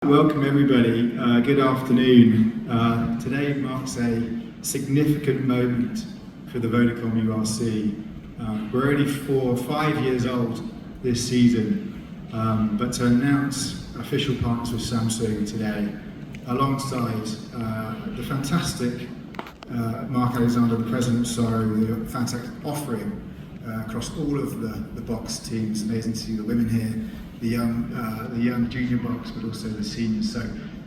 Welcome everybody, good afternoon. Today marks a significant moment for the Vodacom URC. We're only 4 or 5 years old this season, but to announce official partners with Samsung today, alongside the fantastic Mark Alexander, the president of Sorrow, the fantastic offering across all of the box teams. Amazing to see the women here, the young junior box, but also the seniors. So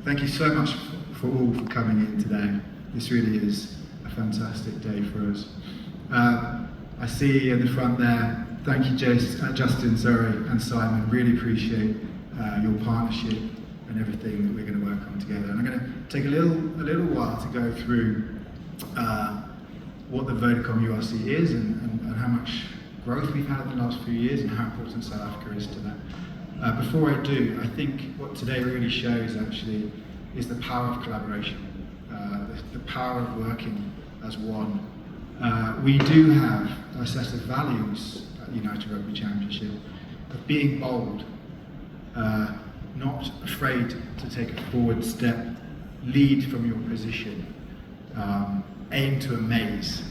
thank you so much for all for coming in today. This really is a fantastic day for us. I see in the front there, thank you Justin, and Simon. Really appreciate your partnership and everything that we're going to work on together. And I'm going to take a little while to go through what the Vodacom URC is and how much growth we've had in the last few years and how important South Africa is to that. Before I do, I think what today really shows actually is the power of collaboration, the power of working as one. We do have a set of values at United Rugby Championship of being bold, not afraid to take a forward step, lead from your position, aim to amaze,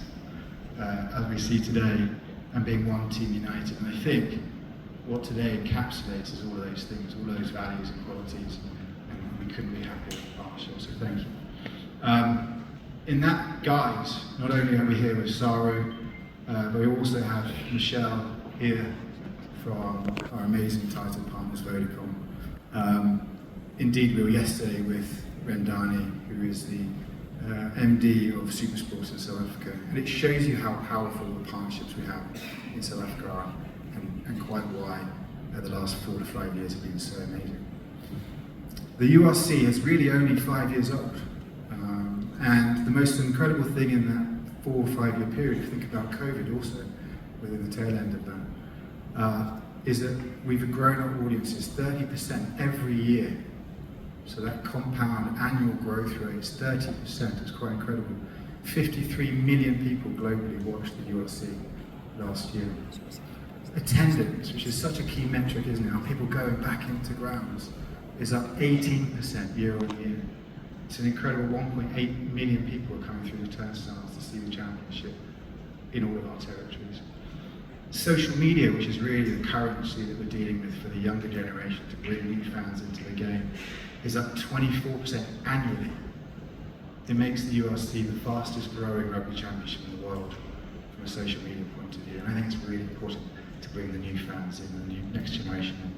as we see today, and being one team united. And I think what today encapsulates is all of those things, all of those values and qualities, and we couldn't be happier with the partnership, so thank you. In that guise, not only are we here with Saru, but we also have Michelle here from our amazing title partners, Vodacom. Indeed, we were yesterday with Rendani, who is the MD of Supersports in South Africa, and it shows you how powerful the partnerships we have in South Africa are, and quite why the last 4 to 5 years have been so amazing. The URC is really only 5 years old, and the most incredible thing in that 4 or 5 year period, if you think about COVID also, within the tail end of that, is that we've grown our audiences 30% every year. So that compound annual growth rate is 30%, it's quite incredible. 53 million people globally watched the URC last year. Attendance, which is such a key metric, isn't it? Our people going back into grounds is up 18% year on year. It's an incredible 1.8 million people are coming through the turnstiles to see the championship in all of our territories. Social media, which is really the currency that we're dealing with for the younger generation to bring new fans into the game, is up 24% annually. It makes the URC the fastest growing rugby championship in the world from a social media point of view. And I think it's really important to bring the new fans in, the new next generation in.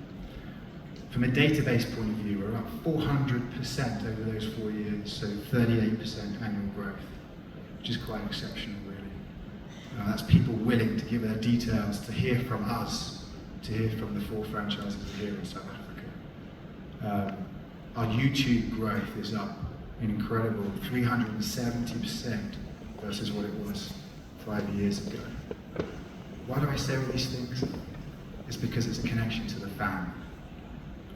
From a database point of view, we're up 400% over those 4 years, so 38% annual growth, which is quite exceptional, really. That's people willing to give their details, to hear from us, to hear from the 4 franchises here in South Africa. Our YouTube growth is up an incredible 370% versus what it was 5 years ago. Why do I say all these things? It's because it's a connection to the fan.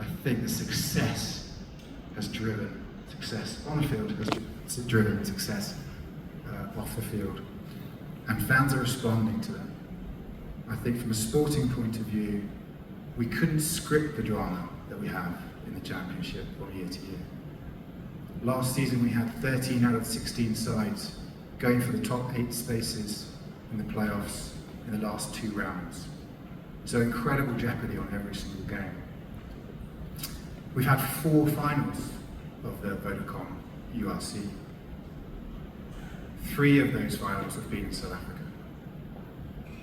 I think the success has driven success on the field, has driven success off the field. And fans are responding to them. I think from a sporting point of view, we couldn't script the drama that we have in the championship from year to year. Last season we had 13 out of 16 sides going for the top 8 spaces in the playoffs in the last 2 rounds. So incredible jeopardy on every single game. We've had 4 finals of the Vodacom URC. 3 of those finals have been in South Africa.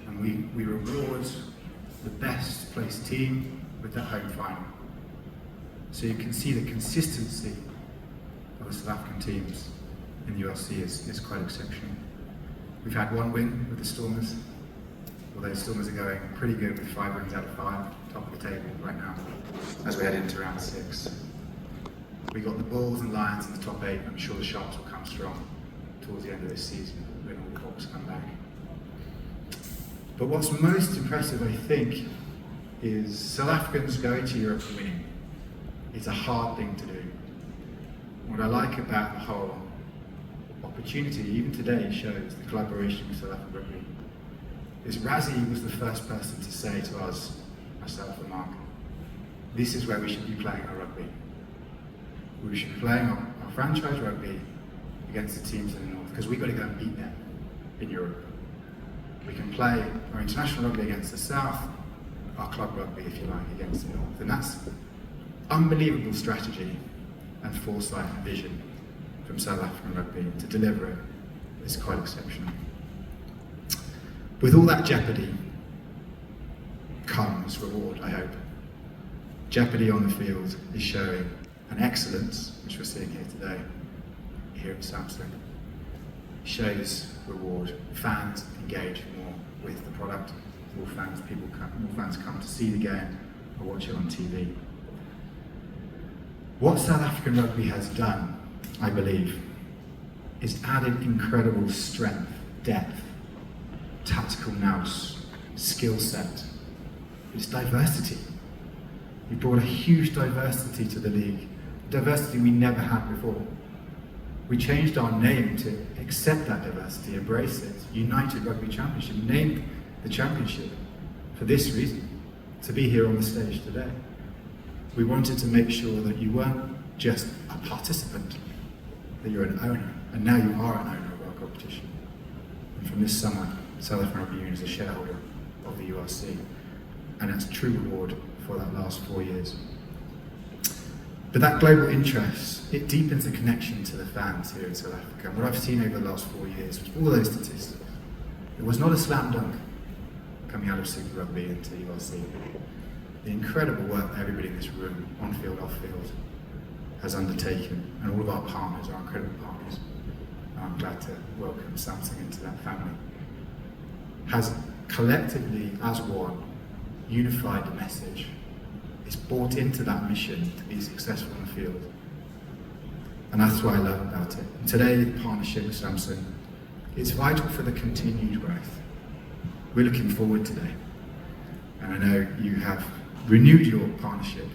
And we reward the best placed team with that home final. So you can see the consistency of the South African teams in the URC is quite exceptional. We've had 1 win with the Stormers, although the Stormers are going pretty good with 5 wins out of 5, top of the table right now, as we head into round 6. We got the Bulls and Lions in the top 8. I'm sure the Sharks will come strong towards the end of this season when all the Hawks come back. But what's most impressive, I think, is South Africans going to Europe and winning. It's a hard thing to do. What I like about the whole opportunity, even today, shows the collaboration with South African rugby, is Rassie was the first person to say to us, myself and Mark, this is where we should be playing our rugby. We should be playing our franchise rugby against the teams in the north, because we've got to go and beat them in Europe. We can play our international rugby against the south, our club rugby, if you like, against the north. And that's unbelievable strategy and foresight and vision from South African rugby. To deliver it is quite exceptional. With all that jeopardy comes reward, I hope. Jeopardy on the field is showing an excellence, which we're seeing here today, here at Samsung. Shows reward. Fans engage more with the product. More fans come to see the game or watch it on TV. What South African rugby has done, I believe, is added incredible strength, depth, tactical nous, skill set. It's diversity. We brought a huge diversity to the league, diversity we never had before. We changed our name to accept that diversity, embrace it. United Rugby Championship, named the championship for this reason, to be here on the stage today. We wanted to make sure that you weren't just a participant, that you're an owner, and now you are an owner of our competition. And from this summer, South African Rugby Union is a shareholder of the URC, and that's true reward for that last 4 years. But that global interest, it deepens the connection to the fans here in South Africa. And what I've seen over the last 4 years was all those statistics. It was not a slam dunk coming out of Super Rugby into URC. The incredible work that everybody in this room, on field, off field, has undertaken, and all of our partners, our incredible partners, I'm glad to welcome Samsung into that family, has collectively, as one, unified the message. It's bought into that mission to be successful in the field. And that's what I love about it. And today, the partnership with Samsung is vital for the continued growth. We're looking forward today. And I know you have renewed your partnership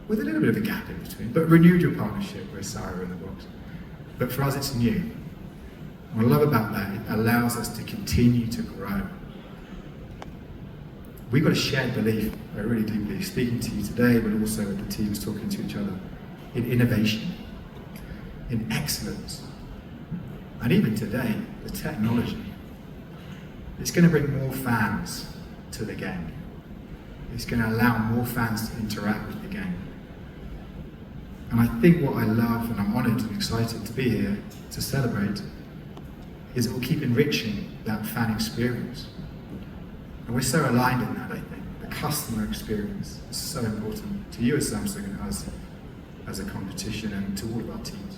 with a little bit of a gap in between, but renewed your partnership with Sarah in the box. But for us, it's new. And what I love about that, it allows us to continue to grow. We've got a shared belief, I really do believe, speaking to you today, but also with the teams talking to each other, in innovation, in excellence, and even today, the technology. It's going to bring more fans to the game. It's going to allow more fans to interact with the game. And I think what I love, and I'm honoured and excited to be here to celebrate, is it will keep enriching that fan experience. And we're so aligned in that, I think. The customer experience is so important to you as Samsung and us as a competition, and to all of our teams.